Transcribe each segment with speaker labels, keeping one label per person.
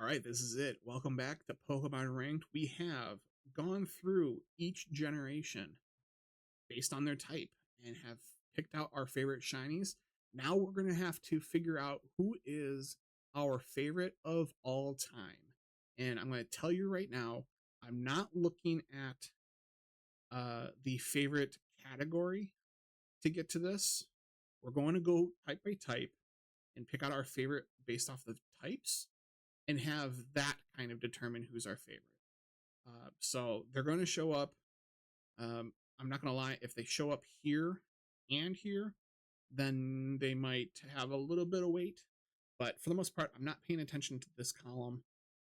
Speaker 1: All right, this is it. Welcome back to Pokemon Ranked. We have gone through each generation based on their type and have picked out our favorite shinies. Now we're going to have to figure out who is our favorite of all time. And I'm going to tell you right now, I'm not looking at the favorite category to get to this. We're going to go type by type and pick out our favorite based off the types and have that kind of determine who's our favorite. So they're going to show up. I'm not going to lie, if they show up here and here, then they might have a little bit of weight. But for the most part, I'm not paying attention to this column.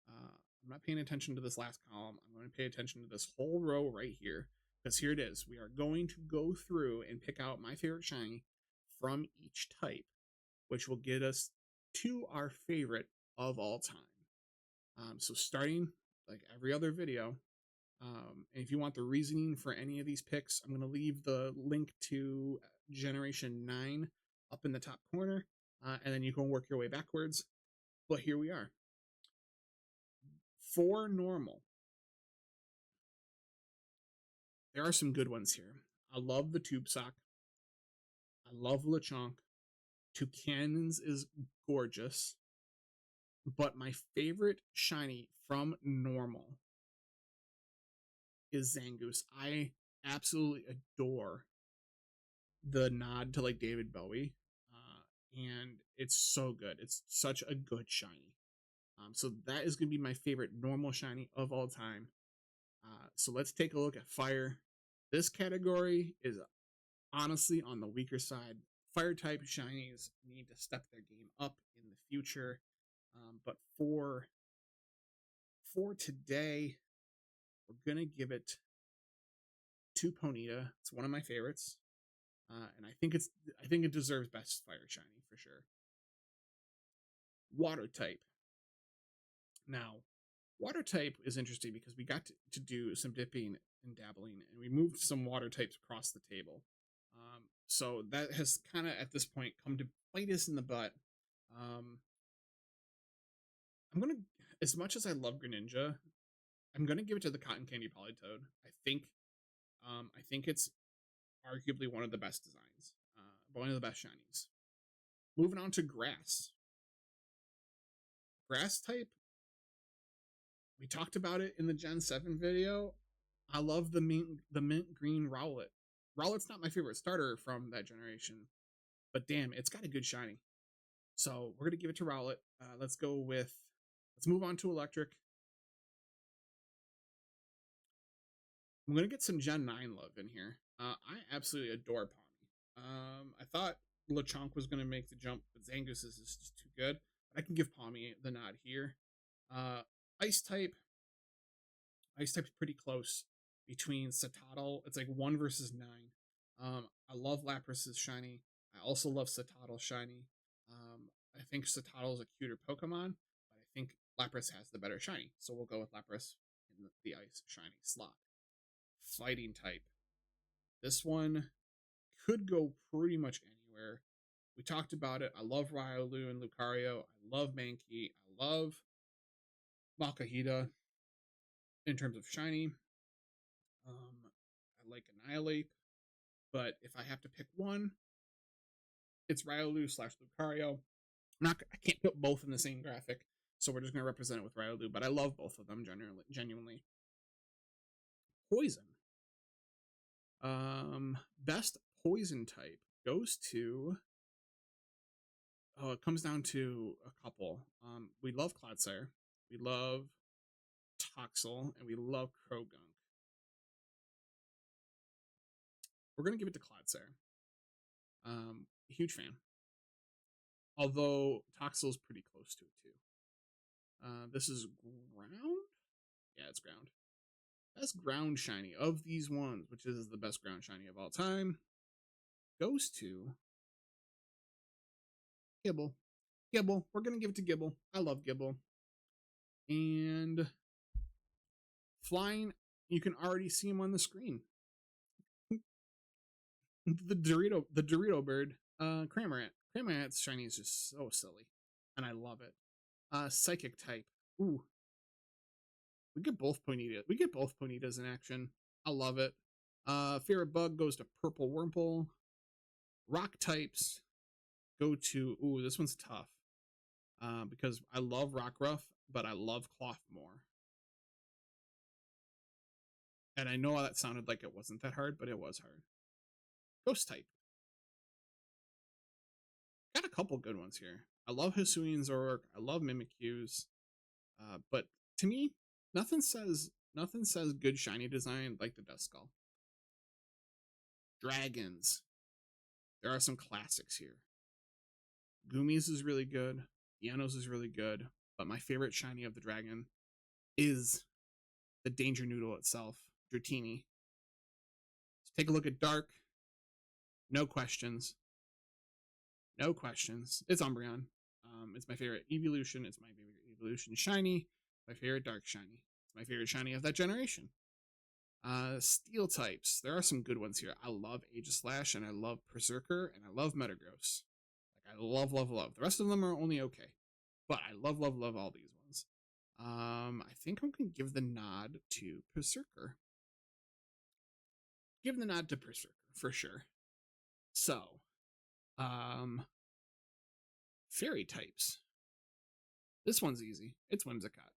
Speaker 1: I'm not paying attention to this last column. I'm going to pay attention to this whole row right here, because here it is. We are going to go through and pick out my favorite shiny from each type, which will get us to our favorite of all time. So starting like every other video, and if you want the reasoning for any of these picks, I'm going to leave the link to Generation 9 up in the top corner, and then you can work your way backwards. But here we are. For normal, there are some good ones here. I love the Tube Sock. I love Lechonk. Toucannons is gorgeous. But my favorite shiny from normal is Zangoose. I absolutely adore the nod to like David Bowie, and it's so good. It's such a good shiny. So that is going to be my favorite normal shiny of all time. So let's take a look at fire. This category is honestly on the weaker side. Fire type shinies need to step their game up in the future. But for today, we're gonna give it to Ponyta. It's one of my favorites, and I think it deserves best fire shiny for sure. Water type. Now, water type is interesting because we got to do some dipping and dabbling, and we moved some water types across the table. So that has kind of at this point come to bite us in the butt. I'm gonna, as much as I love Greninja, I'm gonna give it to the Cotton Candy Politoed. I think it's arguably one of the best designs, one of the best shinies. Moving on to grass. Grass type. We talked about it in the Gen 7 video. I love the mint green Rowlet. Rowlet's not my favorite starter from that generation, but damn, it's got a good shiny. So we're gonna give it to Rowlet. Let's move on to electric. I'm gonna get some Gen 9 love in here. I absolutely adore Palmy. I thought Lechonk was gonna make the jump, but Zangoose is just too good. But I can give Palmy the nod here. Ice type. Ice type's pretty close between Citadel. It's like 1 versus 9. I love Lapras's shiny. I also love Citadel shiny. I think Citadel is a cuter Pokemon, but I think Lapras has the better shiny. So we'll go with Lapras in the ice shiny slot. Fighting type. This one could go pretty much anywhere. We talked about it. I love Riolu and Lucario. I love Mankey. I love Makahita in terms of shiny. I like Annihilate, but if I have to pick one, it's Riolu / Lucario. I can't put both in the same graphic, so we're just going to represent it with Riolu, but I love both of them genuinely. Poison. Best poison type goes to... Oh, it comes down to a couple. We love Clodsire, we love Toxel, and we love Krogunk. We're going to give it to Clodsire. Huge fan. Although Toxel's pretty close to it too. This is ground? Yeah, it's ground. Best ground shiny of these ones, which is the best ground shiny of all time, goes to Gibble. Gibble. We're going to give it to Gibble. I love Gibble. And flying, you can already see him on the screen. the Dorito bird, Cramorant. Cramorant's shiny is just so silly, and I love it. Psychic type. Ooh, we get both Ponytas in action. I love it. Favorite bug goes to Purple Wurmple. Rock types go to, ooh, this one's tough. Because I love Rockruff, but I love Cloth more. And I know that sounded like it wasn't that hard, but it was hard. Ghost type. Got a couple good ones here. I love Hisuian Zoroark. I love Mimikyus. But to me, nothing says good shiny design like the Duskull. Dragons. There are some classics here. Gumi's is really good. Yano's is really good. But my favorite shiny of the dragon is the Danger Noodle itself, Dratini. Let's take a look at Dark. No questions. No questions. It's Umbreon. It's my favorite evolution. It's my favorite evolution shiny. My favorite Dark shiny. It's my favorite shiny of that generation. Steel types. There are some good ones here. I love Aegislash, and I love Berserker, and I love Metagross. Like, I love, love, love. The rest of them are only okay. But I love, love, love all these ones. I think I'm going to give the nod to Berserker. Give the nod to Berserker, for sure. So, fairy types. This one's easy. It's Whimsicott.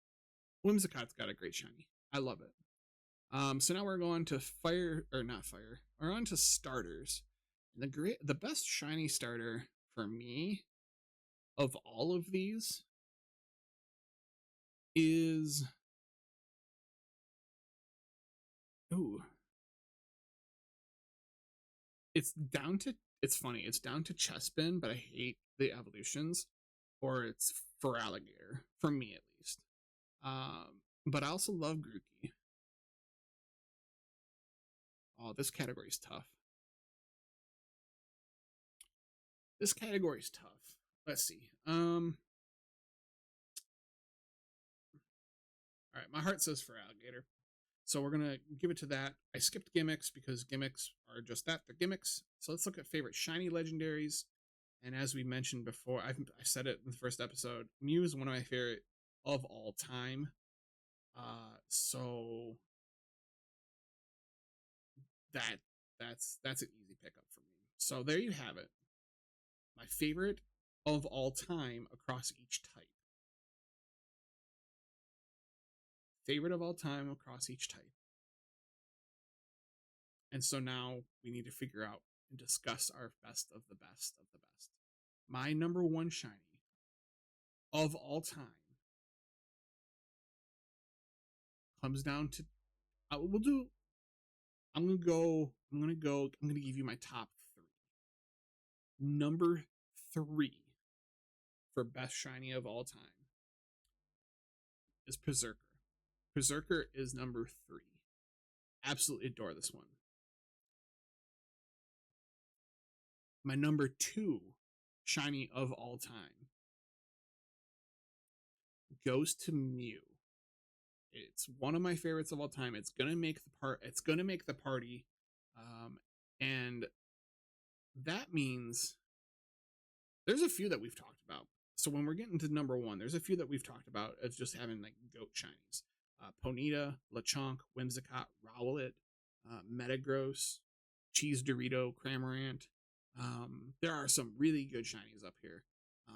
Speaker 1: Whimsicott's got a great shiny. I love it. So now we're going to fire, or not fire. We're on to starters. The best shiny starter for me of all of these is, ooh, it's funny. It's down to Chespin, but I hate the evolutions, or it's for Alligator for me at least. But I also love Grookey. Oh, this category is tough. This category is tough. Let's see. All right, my heart says for Alligator. So we're gonna give it to that. I skipped gimmicks because gimmicks are just that, they're gimmicks. So let's look at favorite shiny legendaries. And as we mentioned before, I said it in the first episode, Mew is one of my favorite of all time. So that's an easy pickup for me. So there you have it. My favorite of all time across each type. Favorite of all time across each type. And so now we need to figure out and discuss our best of the best of the best. My number one shiny of all time comes down to, we'll do, I'm gonna give you my top three. Number three for best shiny of all time is Berserker. Berserker is number three. Absolutely adore this one. My number two shiny of all time goes to Mew. It's one of my favorites of all time. It's gonna make the party, and that means there's a few that we've talked about. So when we're getting to number one, there's a few that we've talked about as just having like goat shinies. Ponyta, Lechonk, Whimsicott, Rowlet, Metagross, Cheese Dorito, Cramorant. There are some really good shinies up here.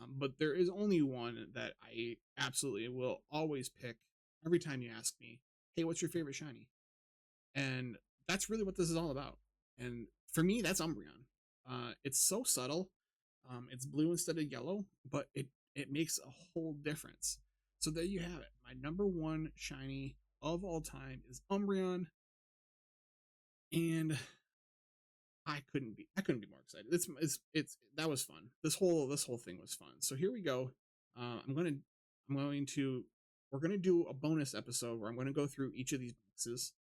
Speaker 1: But there is only one that I absolutely will always pick every time you ask me, hey, what's your favorite shiny? And that's really what this is all about. And for me, that's Umbreon. It's so subtle. It's blue instead of yellow, but it makes a whole difference. So there you have it. My number one shiny of all time is Umbreon, and I couldn't be more excited. It's that was fun. This whole thing was fun. So here we go. We're gonna do a bonus episode where I'm gonna go through each of these boxes,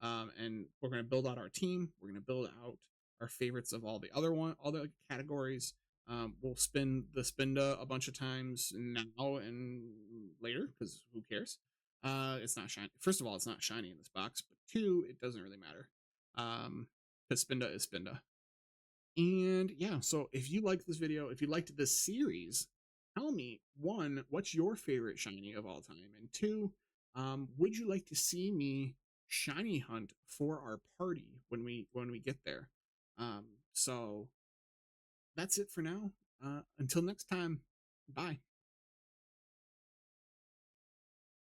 Speaker 1: and we're gonna build out our team. We're gonna build out our favorites of all the categories. We'll spin the Spinda a bunch of times now and later because who cares? It's not shiny. First of all, it's not shiny in this box, but two, it doesn't really matter. Because Spinda is Spinda. And yeah, so if you like this video, if you liked this series, tell me, one, what's your favorite shiny of all time? And two, would you like to see me shiny hunt for our party when we get there? Um, so that's it for now. Until next time, bye.